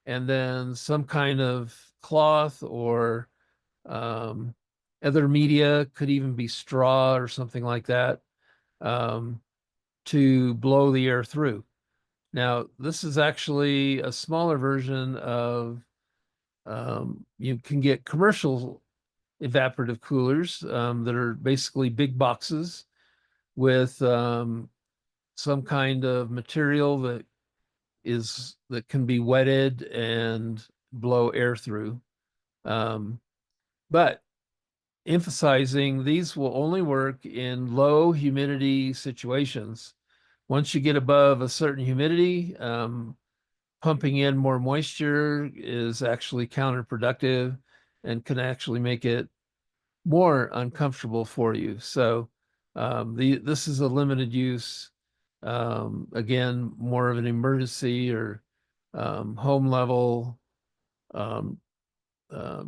and then some kind of cloth or other media, could even be straw or something like that, to blow the air through. Now, this is actually a smaller version of, you can get commercial evaporative coolers that are basically big boxes with some kind of material that can be wetted and blow air through. But emphasizing these will only work in low humidity situations. Once you get above a certain humidity, pumping in more moisture is actually counterproductive and can actually make it more uncomfortable for you. So this is a limited use, again, more of an emergency or home level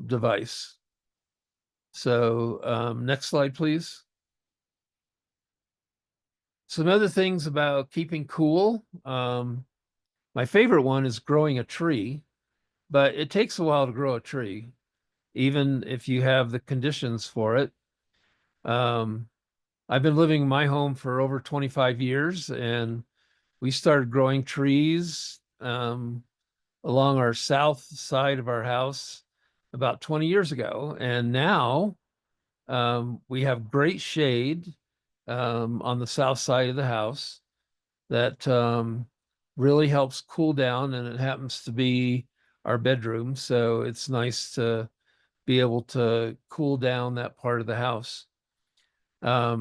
device. So next slide, please. Some other things about keeping cool. My favorite one is growing a tree, but it takes a while to grow a tree, even if you have the conditions for it. I've been living in my home for over 25 years, and we started growing trees along our south side of our house about 20 years ago. And now we have great shade on the south side of the house that really helps cool down, and it happens to be our bedroom. So it's nice to be able to cool down that part of the house. A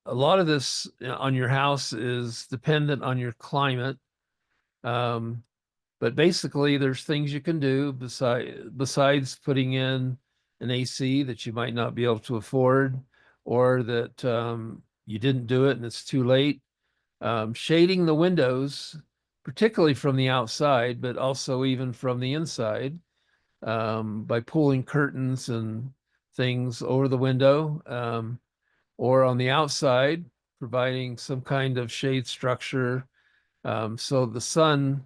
lot of this on your house is dependent on your climate. But basically there's things you can do besides putting in an AC that you might not be able to afford, or that you didn't do it and it's too late. Shading the windows, particularly from the outside, but also even from the inside, by pulling curtains and things over the window, or on the outside, providing some kind of shade structure so the sun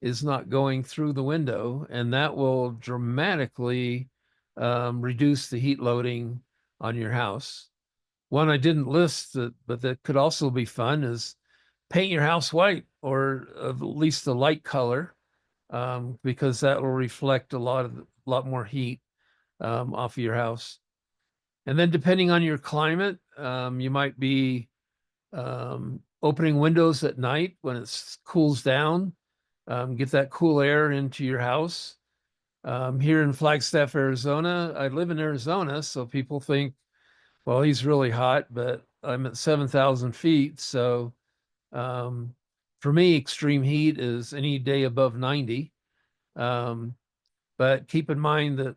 is not going through the window, and that will dramatically reduce the heat loading on your house. One I didn't list, but that could also be fun, is paint your house white, or at least a light color, because that will reflect a lot more heat off of your house. And then depending on your climate, you might be opening windows at night when it cools down, get that cool air into your house. Here in Flagstaff, Arizona, I live in Arizona, so people think well, he's really hot, but I'm at 7,000 feet. So for me, extreme heat is any day above 90. But keep in mind that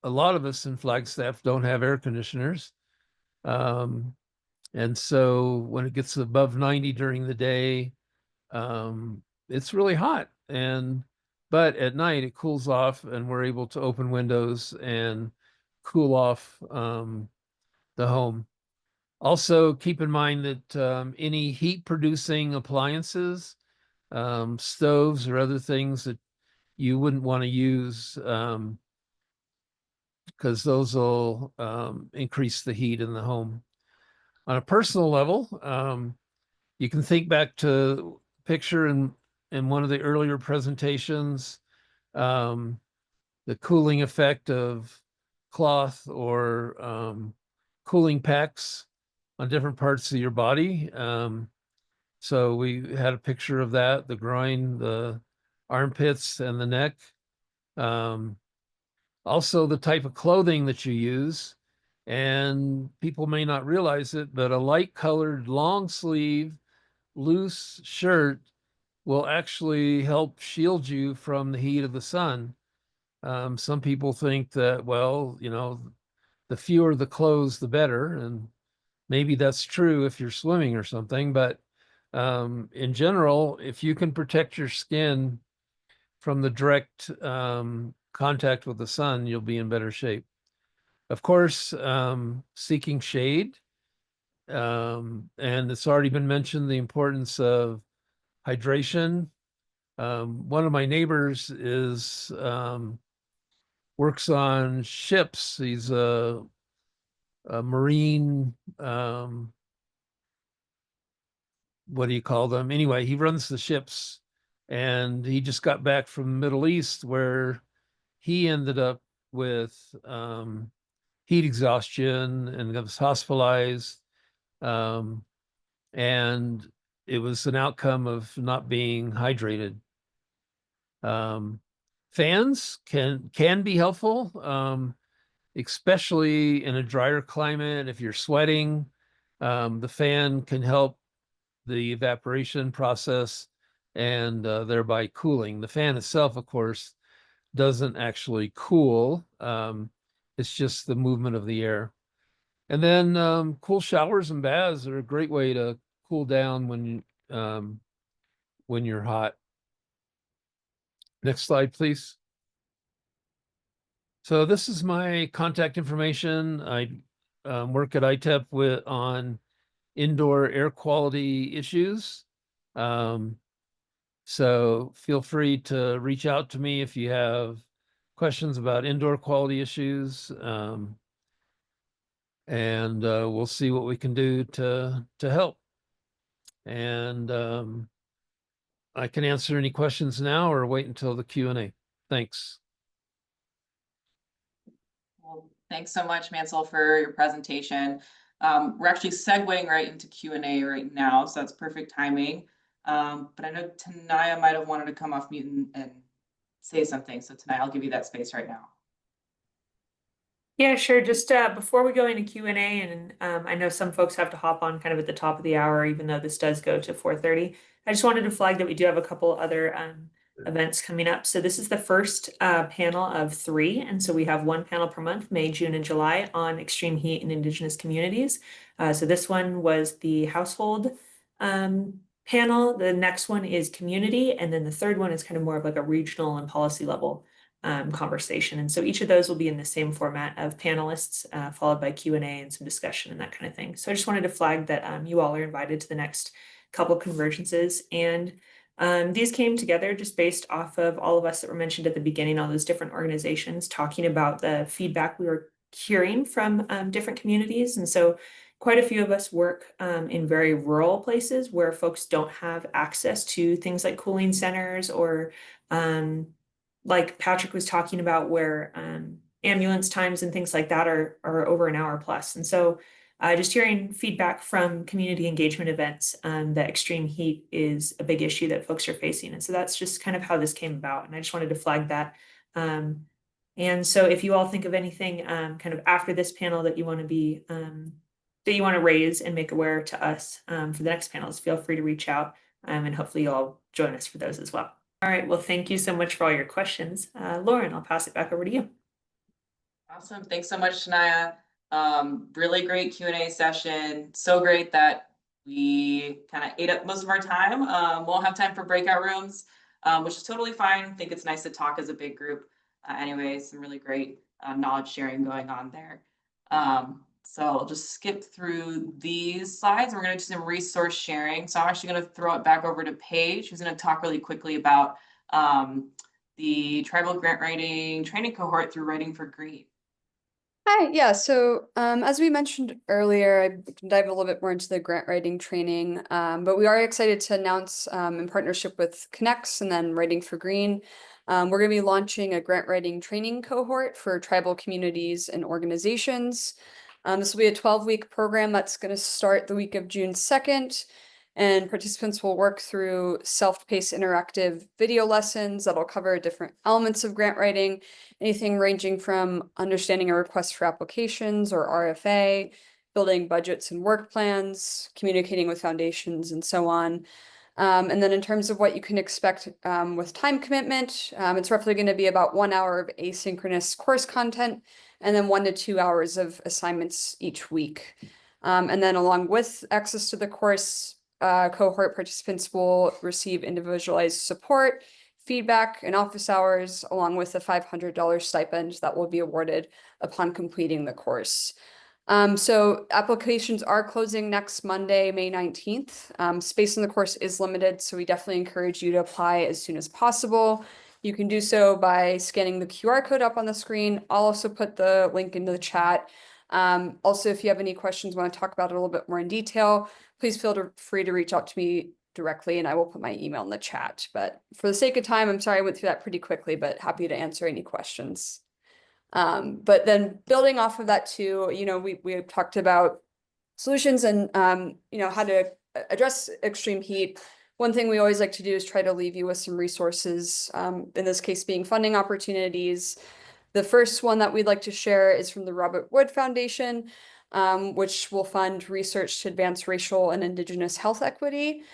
a lot of us in Flagstaff don't have air conditioners. And so when it gets above 90 during the day, it's really hot. But at night it cools off and we're able to open windows and cool off the home. Also, keep in mind that any heat producing appliances, stoves or other things that you wouldn't want to use, because those will increase the heat in the home. On a personal level, you can think back to a picture in one of the earlier presentations, the cooling effect of cloth or cooling packs on different parts of your body. So we had a picture of that, the groin, the armpits, and the neck. Also the type of clothing that you use. And people may not realize it, but a light colored long sleeve, loose shirt will actually help shield you from the heat of the sun. Some people think that, well, the fewer the clothes, the better. And maybe that's true if you're swimming or something. But in general, if you can protect your skin from the direct contact with the sun, you'll be in better shape. Of course, seeking shade. And it's already been mentioned, the importance of hydration. One of my neighbors works on ships. He's a marine, what do you call them? Anyway, he runs the ships, and he just got back from the Middle East where he ended up with heat exhaustion and was hospitalized. And it was an outcome of not being hydrated. Fans can be helpful, especially in a drier climate. If you're sweating, the fan can help the evaporation process and thereby cooling. The fan itself, of course, doesn't actually cool. It's just the movement of the air. And then cool showers and baths are a great way to cool down when you're hot. Next slide, please. So this is my contact information. I work at ITEP on indoor air quality issues. So feel free to reach out to me if you have questions about indoor quality issues. And we'll see what we can do to help. And I can answer any questions now or wait until the Q&A. Thanks. Well, thanks so much, Mansell, for your presentation. We're actually segueing right into Q&A right now, so that's perfect timing. But I know Tanaya might have wanted to come off mute and say something. So Tanaya, I'll give you that space right now. Yeah, sure. Just before we go into Q&A, and I know some folks have to hop on kind of at the top of the hour, even though this does go to 4:30. I just wanted to flag that we do have a couple other events coming up. So this is the first panel of 3. And so we have one panel per month, May, June, and July, on extreme heat in Indigenous communities. So this one was the household panel. The next one is community. And then the third one is kind of more of like a regional and policy level conversation. And so each of those will be in the same format of panelists, followed by Q&A and some discussion and that kind of thing. So I just wanted to flag that you all are invited to the next couple convergences. And these came together just based off of all of us that were mentioned at the beginning, all those different organizations talking about the feedback we were hearing from different communities. And so quite a few of us work in very rural places where folks don't have access to things like cooling centers or like Patrick was talking about, where ambulance times and things like that are over an hour plus. And so just hearing feedback from community engagement events that extreme heat is a big issue that folks are facing. And so that's just kind of how this came about. And I just wanted to flag that. And so if you all think of anything kind of after this panel that you want to be that you want to raise and make aware to us for the next panels, feel free to reach out and hopefully you'll all join us for those as well. All right, well, thank you so much for all your questions. Lauren, I'll pass it back over to you. Awesome. Thanks so much, Shania. Really great Q&A session. So great that we kind of ate up most of our time. We'll have time for breakout rooms, which is totally fine. I think it's nice to talk as a big group. Anyway, some really great knowledge sharing going on there. So I'll just skip through these slides. We're going to do some resource sharing. So I'm actually going to throw it back over to Paige, who's going to talk really quickly about the tribal grant writing training cohort through Writing for Green. Hi, yeah, so as we mentioned earlier, I can dive a little bit more into the grant writing training, but we are excited to announce in partnership with CNNCTS and then Writing for Green, we're going to be launching a grant writing training cohort for tribal communities and organizations. This will be a 12-week program that's going to start the week of June 2nd, and participants will work through self-paced interactive video lessons that'll cover different elements of grant writing, anything ranging from understanding a request for applications or RFA, building budgets and work plans, communicating with foundations, and so on. And then in terms of what you can expect with time commitment, it's roughly going to be about 1 hour of asynchronous course content and then 1 to 2 hours of assignments each week. And then along with access to the course, cohort participants will receive individualized support, feedback, and office hours, along with a $500 stipend that will be awarded upon completing the course. So applications are closing next Monday, May 19th. Space in the course is limited, so we definitely encourage you to apply as soon as possible. You can do so by scanning the QR code up on the screen. I'll also put the link into the chat. Also, if you have any questions, want to talk about it a little bit more in detail, please feel free to reach out to me directly and I will put my email in the chat. But for the sake of time, I'm sorry I went through that pretty quickly, but happy to answer any questions. But then building off of that too, you know, we talked about solutions and, you know, how to address extreme heat. One thing we always like to do is try to leave you with some resources, in this case being funding opportunities. The first one that we'd like to share is from the Robert Wood Foundation, which will fund research to advance racial and Indigenous health equity.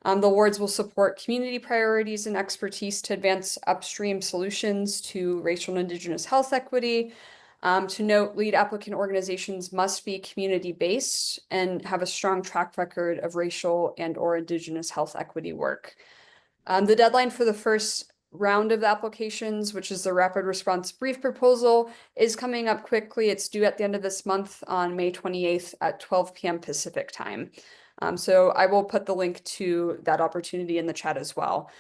The awards will support community priorities and expertise to advance upstream solutions to racial and Indigenous health equity. To note, lead applicant organizations must be community-based and have a strong track record of racial and/or Indigenous health equity work. The deadline for the first round of the applications, which is the rapid response brief proposal, is coming up quickly. It's due at the end of this month on May 28th at 12 p.m. Pacific time. So I will put the link to that opportunity in the chat as well.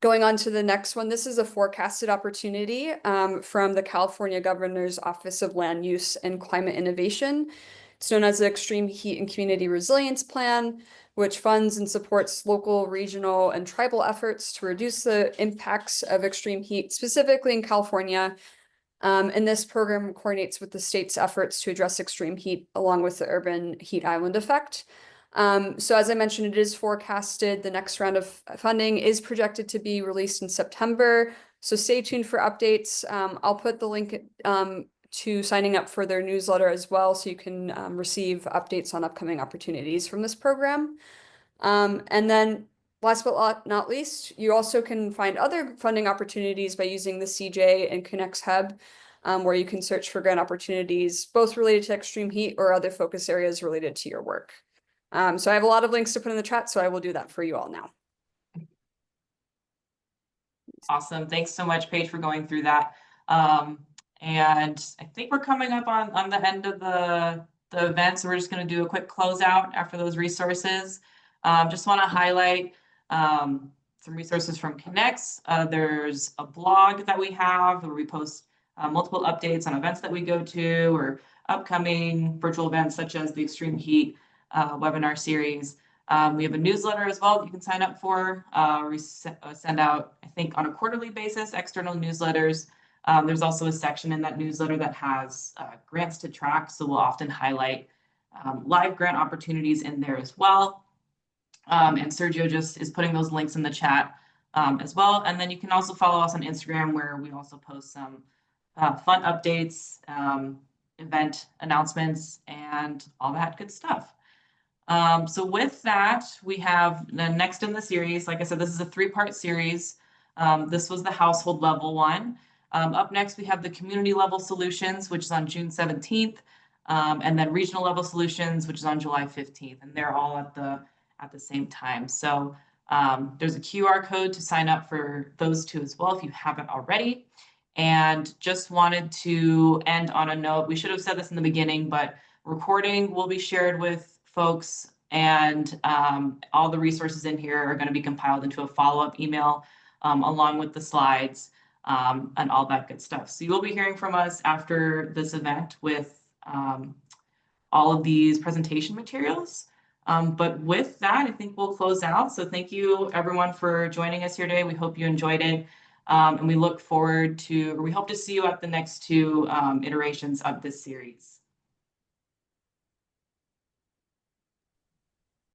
Going on to the next one, this is a forecasted opportunity from the California Governor's Office of Land Use and Climate Innovation. It's known as the Extreme Heat and Community Resilience Plan, which funds and supports local, regional, and tribal efforts to reduce the impacts of extreme heat, specifically in California. And this program coordinates with the state's efforts to address extreme heat along with the urban heat island effect. So as I mentioned, it is forecasted. The next round of funding is projected to be released in September. So stay tuned for updates. I'll put the link to signing up for their newsletter as well, so you can receive updates on upcoming opportunities from this program. And then last but not least, you also can find other funding opportunities by using the CJ and CNNCTS Hub, where you can search for grant opportunities, both related to extreme heat or other focus areas related to your work. So I have a lot of links to put in the chat, so I will do that for you all now. Awesome. Thanks so much, Paige, for going through that. And I think we're coming up on the end of the event, so we're just going to do a quick closeout after those resources. Just want to highlight some resources from CNNCTS. There's a blog that we have where we post multiple updates on events that we go to or upcoming virtual events such as the Extreme Heat webinar series. We have a newsletter as well that you can sign up for. We send out, I think, on a quarterly basis, external newsletters. There's also a section in that newsletter that has grants to track, so we'll often highlight live grant opportunities in there as well. And Sergio just is putting those links in the chat as well. And then you can also follow us on Instagram, where we also post some fun updates, event announcements, and all that good stuff. So with that, we have the next in the series. Like I said, this is a 3-part series. This was the household level one. Up next, we have the community level solutions, which is on June 17th, and then regional level solutions, which is on July 15th, and they're all at the same time. So there's a QR code to sign up for those two as well if you haven't already. And just wanted to end on a note. We should have said this in the beginning, but recording will be shared with folks, and all the resources in here are going to be compiled into a follow-up email along with the slides and all that good stuff. So you will be hearing from us after this event with all of these presentation materials. But with that, I think we'll close out. So thank you everyone for joining us here today. We hope you enjoyed it. And we look forward to, or we hope to see you at the next 2 iterations of this series.